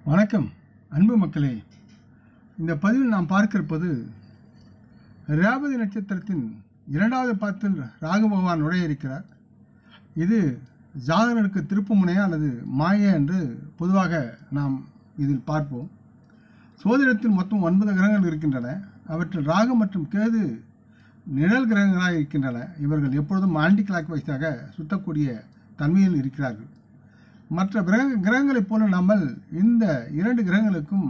வணக்கம் அன்பு மக்களே. இந்த பதிவில் நாம் பார்க்கிருப்பது ரேவதி நட்சத்திரத்தின் இரண்டாவது பாதத்தில் ராகு பகவான் நுழைய இருக்கிறார். இது ஜாதகனுக்கு திருப்பு முனையா அல்லது மாய என்று பொதுவாக நாம் இதில் பார்ப்போம். சோதிடத்தில் மொத்தம் 9 கிரகங்கள் இருக்கின்றன. அவற்றில் ராகு மற்றும் கேது நிழல் கிரகங்களாக இருக்கின்றன. இவர்கள் எப்பொழுதும் ஆன்டி கிளாக் வைஸாக சுற்றக்கூடிய தன்மையில் இருக்கிறார்கள். மற்ற கிரகங்களைப் போல நம்மள் இந்த 2 கிரகங்களுக்கும்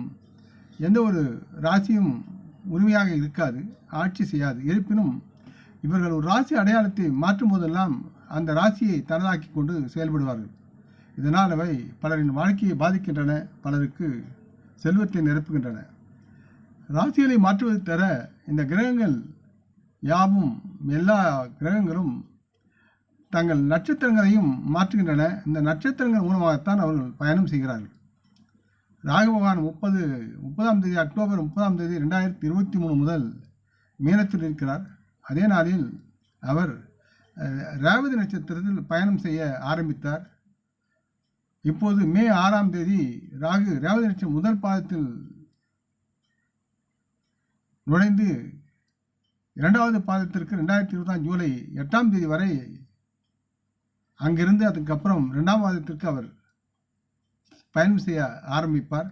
எந்த ஒரு ராசியும் உரிமையாக இருக்காது, ஆட்சி செய்யாது. இருப்பினும் இவர்கள் ஒரு ராசி அடையாளத்தை மாற்றும் போதெல்லாம் அந்த ராசியை தனதாக்கி கொண்டு செயல்படுவார்கள். இதனால் அவை பலரின் வாழ்க்கையை பாதிக்கின்றன, பலருக்கு செல்வத்தை நிரப்புகின்றன. ராசிகளை மாற்றுவது தர இந்த கிரகங்கள் யாவும் எல்லா கிரகங்களும் தங்கள் நட்சத்திரங்களையும் மாற்றுகின்றன. இந்த நட்சத்திரங்கள் மூலமாகத்தான் அவர்கள் பயணம் செய்கிறார்கள். ராகு பகவான் 30ஆம் தேதி அக்டோபர் 30ஆம் தேதி 2023 முதல் மீனத்தில் இருக்கிறார். அதே நாளில் அவர் ரேவதி நட்சத்திரத்தில் பயணம் செய்ய ஆரம்பித்தார். இப்போது மே 6ஆம் தேதி ராகு ரேவதி நட்சத்திரம் முதல் பாதத்தில் நுழைந்து 2வது பாதத்திற்கு 2024 ஜூலை 8ஆம் தேதி வரை அங்கிருந்து அதுக்கப்புறம் 2ஆம் பாதத்திற்கு அவர் பயணம் செய்ய ஆரம்பிப்பார்.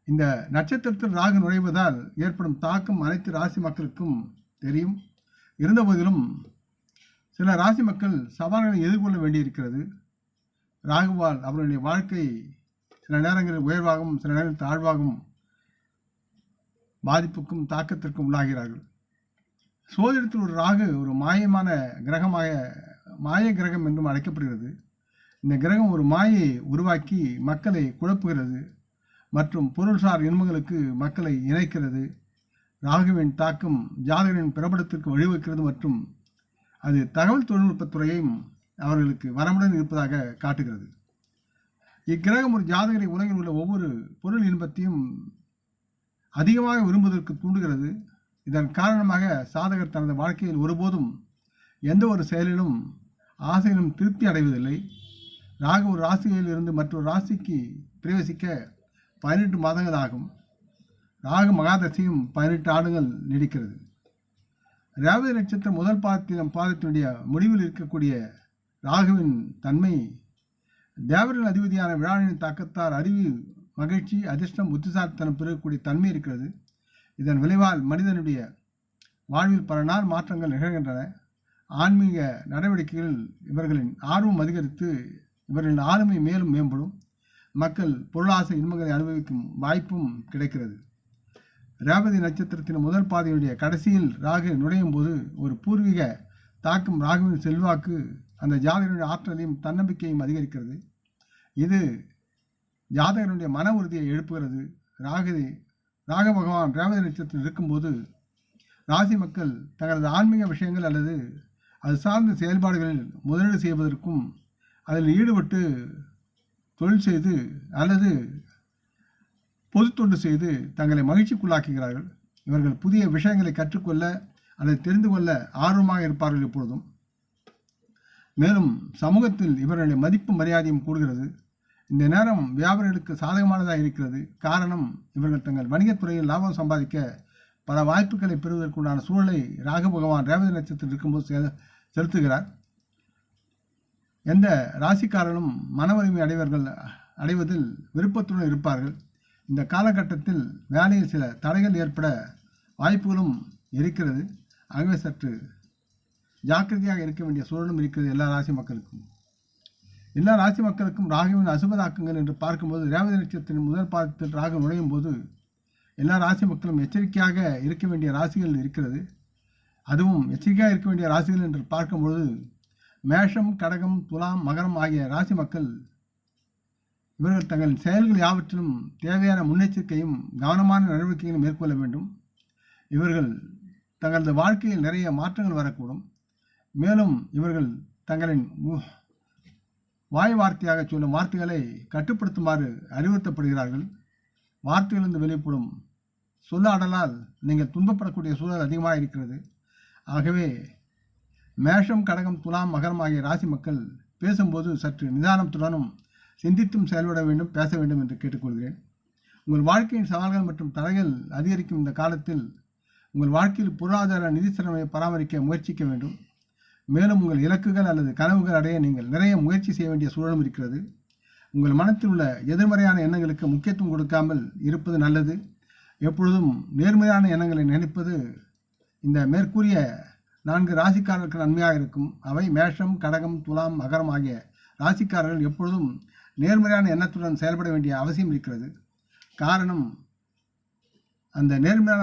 இந்த நட்சத்திரத்தில் ராகு நுழைவதால் ஏற்படும் தாக்கம் அனைத்து ராசி மக்களுக்கும் தெரியும். இருந்தபோதிலும் சில ராசி மக்கள் சவால்களை எதிர்கொள்ள வேண்டியிருக்கிறது. ராகுவால் அவருடைய வாழ்க்கை சில நேரங்களில் உயர்வாகவும் சில நேரங்களில் தாழ்வாகவும் பாதிப்புக்கும் தாக்கத்திற்கும் உள்ளாகிறார்கள். சோதிடத்தில் ஒரு ராகு ஒரு மாயமான கிரகமாக மாய கிரகம் என்றும் அழைக்கப்படுகிறது. இந்த கிரகம் ஒரு மாயை உருவாக்கி மக்களை குழப்புகிறது மற்றும் பொருள்சார் இன்பங்களுக்கு மக்களை இணைக்கிறது. ராகுவின் தாக்கம் ஜாதகரின் பிறப்படத்திற்கு வழிவகுக்கிறது மற்றும் அது தகவல் தொழில்நுட்பத்துறையையும் அவர்களுக்கு வரமுடன் இருப்பதாக காட்டுகிறது. இக்கிரகம் ஒரு ஜாதகரை உலகில் உள்ள ஒவ்வொரு பொருள் இன்பத்தையும் அதிகமாக விரும்புவதற்கு தூண்டுகிறது. இதன் காரணமாக சாதகர் தனது வாழ்க்கையில் ஒருபோதும் எந்த ஒரு செயலிலும் ஆசையிலும் திருப்தி அடைவதில்லை. ராகு ஒரு ராசியில் இருந்து மற்றொரு ராசிக்கு பிரவேசிக்க 18 மாதங்கள் ஆகும். ராகு மகாதசையும் 18 ஆண்டுகள் நீடிக்கிறது. ரேவதி நட்சத்திரம் முதல் பாதத்தினுடைய முடிவில் இருக்கக்கூடிய ராகுவின் தன்மை தேவரின் அதிபதியான விழாவின் தாக்கத்தால் அறிவு, மகிழ்ச்சி, அதிர்ஷ்டம், புத்திசாலித்தனம் பெறக்கூடிய தன்மை இருக்கிறது. இதன் விளைவால் மனிதனுடைய வாழ்வில் பல நாள் மாற்றங்கள் நிகழ்கின்றன. ஆன்மீக நடவடிக்கைகளில் இவர்களின் ஆர்வம் அதிகரித்து இவர்களின் ஆளுமை மேலும் மேம்படும். மக்கள் பொருளாசை இன்பங்களை அனுபவிக்கும் வாய்ப்பும் கிடைக்கிறது. ரேவதி நட்சத்திரத்தின் முதல் பாதையுடைய கடைசியில் ராகு நுழையும் போது ஒரு பூர்வீக தாக்கம் ராகுவின் செல்வாக்கு அந்த ஜாதகனுடைய ஆற்றலையும் தன்னம்பிக்கையும் அதிகரிக்கிறது. இது ஜாதகனுடைய மன உறுதியை எழுப்புகிறது. ராக பகவான் ரேவதி நட்சத்திரத்தில் இருக்கும்போது ராசி மக்கள் தங்களது ஆன்மீக விஷயங்கள் அல்லது அது சார்ந்த செயல்பாடுகளில் முதலீடு செய்வதற்கும் அதில் ஈடுபட்டு தொழில் செய்து அல்லது பொது தொண்டு செய்து தங்களை மகிழ்ச்சிக்குள்ளாக்குகிறார்கள். இவர்கள் புதிய விஷயங்களை கற்றுக்கொள்ள அல்லது தெரிந்து கொள்ள ஆர்வமாக இருப்பார்கள் எப்பொழுதும். மேலும் சமூகத்தில் இவர்களுடைய மதிப்பு மரியாதையும் கூடுகிறது. இந்த நேரம் வியாபாரிகளுக்கு சாதகமானதாக இருக்கிறது. காரணம், இவர்கள் தங்கள் வணிகத்துறையில் லாபம் சம்பாதிக்க பல வாய்ப்புகளை பெறுவதற்குண்டான சூழலை ராகு பகவான் ரேவதி நட்சத்திரத்தில் இருக்கும்போது செலுத்துகிறார். எந்த ராசிக்காரனும் மன வலிமை அடைவதில் விருப்பத்துடன் இருப்பார்கள். இந்த காலகட்டத்தில் வேலையில் சில தடைகள் ஏற்பட வாய்ப்புகளும் இருக்கிறது. ஆகவே சற்று ஜாக்கிரதையாக இருக்க வேண்டிய சூழலும் இருக்கிறது எல்லா ராசி மக்களுக்கும். ராகுவின் அசுபதாக்கங்கள் என்று பார்க்கும்போது ரேவதி நட்சத்திரத்தின் முதல் பாதத்தில் ராகு நுழையும் போது எல்லா ராசி மக்களும் எச்சரிக்கையாக இருக்க வேண்டிய ராசிகள் இருக்கிறது. அதுவும் எச்சரிக்கையாக இருக்க வேண்டிய ராசிகள் என்று பார்க்கும்பொழுது மேஷம், கடகம், துலாம், மகரம் ஆகிய ராசி மக்கள் இவர்கள் தங்கள் செயல்கள் யாவற்றிலும் தேவையான முன்னெச்சரிக்கையும் கவனமான நடவடிக்கைகளும் மேற்கொள்ள வேண்டும். இவர்கள் தங்களது வாழ்க்கையில் நிறைய மாற்றங்கள் வரக்கூடும். மேலும் இவர்கள் தங்களின் வாய் வார்த்தையாக சொல்லும் வார்த்தைகளை கட்டுப்படுத்துமாறு அறிவுறுத்தப்படுகிறார்கள். வார்த்தைகளிலிருந்து வெளிப்படும் சொல்லாடலால் நீங்கள் துன்பப்படக்கூடிய சூழல் அதிகமாக இருக்கிறது. ஆகவே மேஷம், கடகம், துலாம், மகரம் ஆகிய ராசி மக்கள் பேசும்போது சற்று நிதானத்துடனும் சிந்தித்தும் செயல்பட வேண்டும், பேச வேண்டும் என்று கேட்டுக்கொள்கிறேன். உங்கள் வாழ்க்கையின் சவால்கள் மற்றும் தடைகள் அதிகரிக்கும் இந்த காலத்தில் உங்கள் வாழ்க்கையில் பொருளாதார நிதி திறமையை பராமரிக்க முயற்சிக்க வேண்டும். மேலும் உங்கள் இலக்குகள் அல்லது கனவுகள் அடைய நீங்கள் நிறைய முயற்சி செய்ய வேண்டிய சூழலும் இருக்கிறது. உங்கள் மனத்தில் உள்ள எதிர்மறையான எண்ணங்களுக்கு முக்கியத்துவம் கொடுக்காமல் இருப்பது நல்லது. எப்பொழுதும் நேர்மறையான எண்ணங்களை நினைப்பது இந்த மேற்கூறிய 4 ராசிக்காரர்களுக்கு நன்மையாக இருக்கும். அவை மேஷம், கடகம், துலாம், மகரம் ஆகிய ராசிக்காரர்கள் எப்பொழுதும் நேர்மறையான எண்ணத்துடன் செயல்பட வேண்டிய அவசியம் இருக்கிறது. காரணம், அந்த நேர்மையான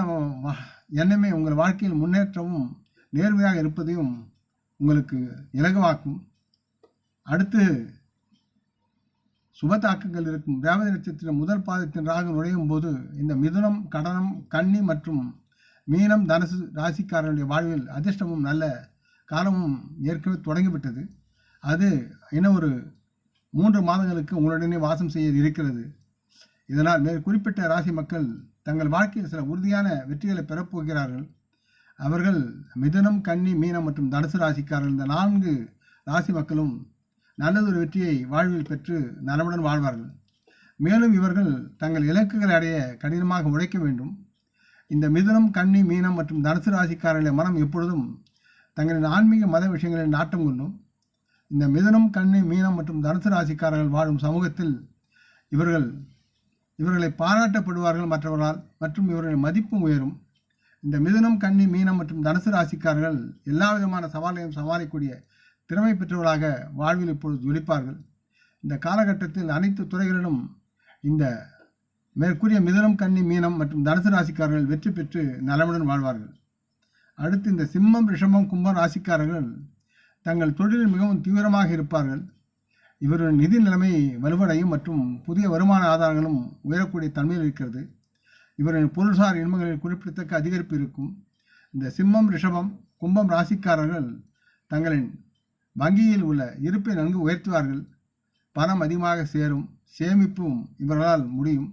எண்ணமே உங்கள் வாழ்க்கையில் முன்னேற்றமும் நேர்மையாக இருப்பதையும் உங்களுக்கு இலகுவாக்கும். அடுத்து சுப தாக்கங்கள் இருக்கும். ரேவதி நட்சத்திரம் முதல் பாதத்தின் ராகு நுழையும் போது இந்த மிதுனம், கடனம், கன்னி மற்றும் மீனம், தனுசு ராசிக்காரர்களுடைய வாழ்வில் அதிர்ஷ்டமும் நல்ல காலமும் ஏற்கனவே தொடங்கிவிட்டது. அது இன்னும் ஒரு 3 மாதங்களுக்கு உங்களுடனே வாசம் செய்ய இருக்கிறது. இதனால் குறிப்பிட்ட ராசி மக்கள் தங்கள் வாழ்க்கையில் சில உறுதியான வெற்றிகளை பெறப்போகிறார்கள். அவர்கள் மிதுனம், கன்னி, மீனம் மற்றும் தனுசு ராசிக்காரர்கள் இந்த 4 ராசி மக்களும் நல்லதொரு வெற்றியை வாழ்வில் பெற்று நலமுடன் வாழ்வார்கள். மேலும் இவர்கள் தங்கள் இலக்குகளை அடைய கடினமாக உழைக்க வேண்டும். இந்த மிதுனம், கன்னி, மீனம் மற்றும் தனுசு ராசிக்காரர்களின் மனம் எப்பொழுதும் தங்களின் ஆன்மீக மத விஷயங்களில் நாட்டம் கொண்டும் இந்த மிதுனம், கன்னி, மீனம் மற்றும் தனுசு ராசிக்காரர்கள் வாழும் சமூகத்தில் இவர்களை பாராட்டப்படுவார்கள் மற்றவர்களால், மற்றும் இவர்களின் மதிப்பும் உயரும். இந்த மிதுனம், கன்னி, மீனம் மற்றும் தனுசு ராசிக்காரர்கள் எல்லா விதமான சவால்களையும் சமாளிக்கக்கூடிய திறமை பெற்றவர்களாக வாழ்வில் இப்பொழுது ஜொலிப்பார்கள். இந்த காலகட்டத்தில் அனைத்து துறைகளிலும் இந்த மேற்கூறிய மிதுனம், கன்னி, மீனம் மற்றும் தனுசு ராசிக்காரர்கள் வெற்றி பெற்று நலமுடன் வாழ்வார்கள். அடுத்து இந்த சிம்மம், ரிஷபம், கும்பம் ராசிக்காரர்கள் தங்கள் தொழிலில் மிகவும் தீவிரமாக இருப்பார்கள். இவர்களின் நிதி நிலைமை வலுவடையும் மற்றும் புதிய வருமான ஆதாரங்களும் உயரக்கூடிய தன்மையில் இருக்கிறது. இவரின் பொருள்சார் இன்பங்களில் குறிப்பிடத்தக்க அதிகரிப்பு இருக்கும். இந்த சிம்மம், ரிஷபம், கும்பம் ராசிக்காரர்கள் தங்களின் வங்கியில் உள்ள இருப்பை நன்கு உயர்த்துவார்கள். பணம் அதிகமாக சேரும். சேமிப்பும் இவர்களால் முடியும்.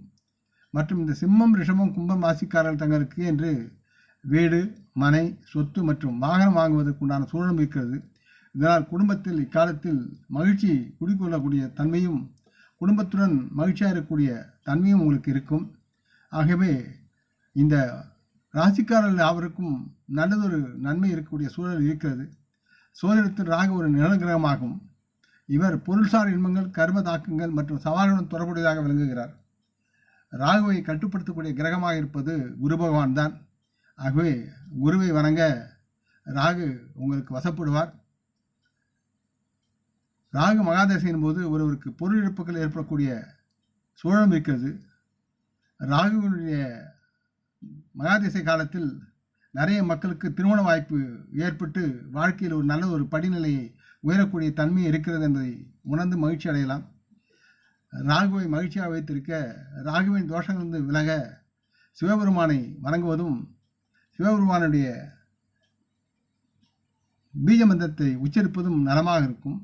மற்றும் இந்த சிம்மம், ரிஷபம், கும்பம் ராசிக்காரர்கள் தங்களுக்கு என்று வீடு, மனை, சொத்து மற்றும் வாகனம் வாங்குவதற்கு உண்டான சூழலும் இருக்கிறது. இதனால் குடும்பத்தில் இக்காலத்தில் மகிழ்ச்சி குடிக்கொள்ளக்கூடிய தன்மையும் குடும்பத்துடன் மகிழ்ச்சியாக இருக்கக்கூடிய தன்மையும் உங்களுக்கு இருக்கும். ஆகவே இந்த ராசிக்காரர்கள் யாவருக்கும் நல்லதொரு நன்மை இருக்கக்கூடிய சூழல் இருக்கிறது. சோதனத்தில் ராகு ஒரு நிழல் இவர் பொருள்சார் இன்பங்கள், கர்ம தாக்கங்கள் மற்றும் சவால்களுடன் தொடர்புடையதாக விளங்குகிறார். ராகுவை கட்டுப்படுத்தக்கூடிய கிரகமாக இருப்பது குரு பகவான் தான். ஆகவே குருவை வணங்க ராகு உங்களுக்கு வசப்படுவார். ராகு மகாதசையின் போது ஒருவருக்கு பொருள் இழப்புகள் ஏற்படக்கூடிய சூழலும் இருக்கிறது. ராகுவினுடைய மகாதசை காலத்தில் நிறைய மக்களுக்கு திருமண வாய்ப்பு ஏற்பட்டு வாழ்க்கையில் ஒரு நல்ல ஒரு படிநிலையை உயரக்கூடிய தன்மை இருக்கிறது என்பதை உணர்ந்து மகிழ்ச்சி அடையலாம். ராகுவை மகிழ்ச்சியாக வைத்திருக்க ராகுவின் தோஷங்களிலிருந்து விலக சிவபெருமானை வணங்குவதும் சிவபெருமானுடைய பீஜ மந்திரத்தை உச்சரிப்பதும் நலமாக இருக்கும்.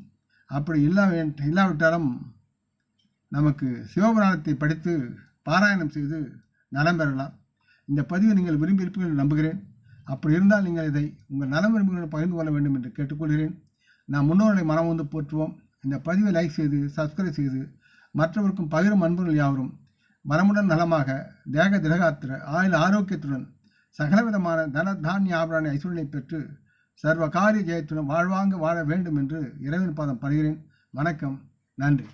அப்படி இல்லாவிட்டாலும் நமக்கு சிவபுராணத்தை படித்து பாராயணம் செய்து நலம் பெறலாம். இந்த பதிவை நீங்கள் விரும்பியிருப்பீர்கள் என்று நம்புகிறேன். அப்படி இருந்தால் நீங்கள் இதை உங்கள் நலம் விரும்புகளுடன் பகிர்ந்து கொள்ள வேண்டும் என்று கேட்டுக்கொள்கிறேன். நாம் முன்னோர்களை மனம் வந்து போற்றுவோம். இந்த பதிவை லைக் செய்து சப்ஸ்கிரைப் செய்து மற்றவருக்கும் பகிரும் அன்புகள் யாவரும் மனமுடன் நலமாக தேக திரகாத்திர ஆயுள் ஆரோக்கியத்துடன் சகலவிதமான தன தானிய ஆபரண ஐஸ்வர்யனை பெற்று சர்வ காரிய ஜெயத்துடன் வாழ்வாங்க வாழ வேண்டும் என்று இறைவன் பாதம் படுகிறேன். வணக்கம். நன்றி.